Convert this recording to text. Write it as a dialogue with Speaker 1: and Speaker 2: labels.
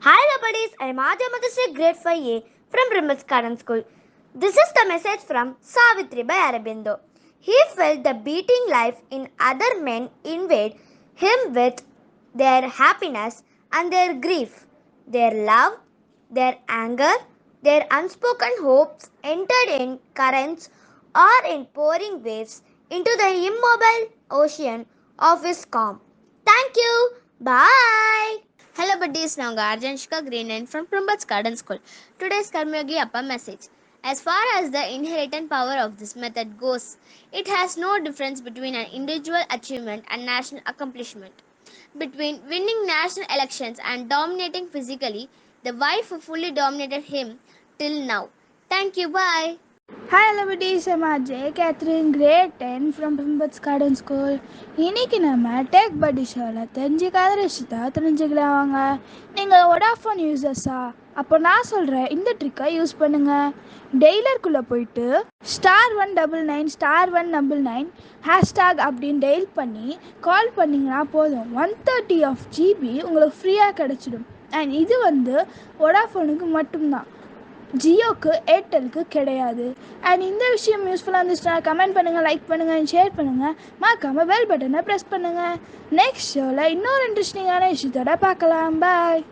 Speaker 1: Hi buddies, I am Adya Madhusri, grade 5A from Brimbas Garden School. This is the message from Savitri by Aurobindo. He felt the beating life in other men invade him with their happiness and their grief, their love, their anger, their unspoken hopes entered in currents or in pouring waves into the immobile ocean of his calm. Thank you. Bye.
Speaker 2: Hello buddies, நான் உங்கள் அர்ஜன்ஷிகா கிரீனன் from Prambats Garden School. Today's Karmyogi Appa message. As far as the inherent power of this method goes, it has no difference between an individual achievement and national accomplishment. Between winning national elections and dominating physically, the wife fully dominated him till now. Thank you, bye.
Speaker 3: Hi everybody, I'm Ajay Catherine, grade 10 from Pimbats Garden School. இன்னைக்கு நம்ம tech படி ஷோவில் தெரிஞ்சுக்காத விஷயத்த தெரிஞ்சுக்கலாம் வாங்க. நீங்கள் Vodafone யூசர்ஸா? அப்போ நான் சொல்கிறேன் இந்த ட்ரிக்கை யூஸ் பண்ணுங்கள். டெய்லருக்குள்ளே போயிட்டு *199*199 ஹேஷ்டாக் அப்படின்னு டெய்ல் பண்ணி கால் பண்ணிங்கன்னா போதும் 130 ஆஃப் ஜிபி உங்களுக்கு ஃப்ரீயாக கிடச்சிடும். அண்ட் இது வோடாஃபோனுக்கு மட்டும்தான், ஜியோக்கு ஏர்டெலுக்கு கிடையாது. அண்ட் இந்த விஷயம் யூஸ்ஃபுல்லாக இருந்துச்சுன்னா கமெண்ட் பண்ணுங்கள், லைக் பண்ணுங்கள், ஷேர் பண்ணுங்கள், மறக்காமல் பெல் பட்டனை ப்ரெஸ் பண்ணுங்கள். நெக்ஸ்ட் ஷோவில் இன்னொரு இன்ட்ரெஸ்டிங்கான விஷயத்தோட பார்க்கலாம். பாய்.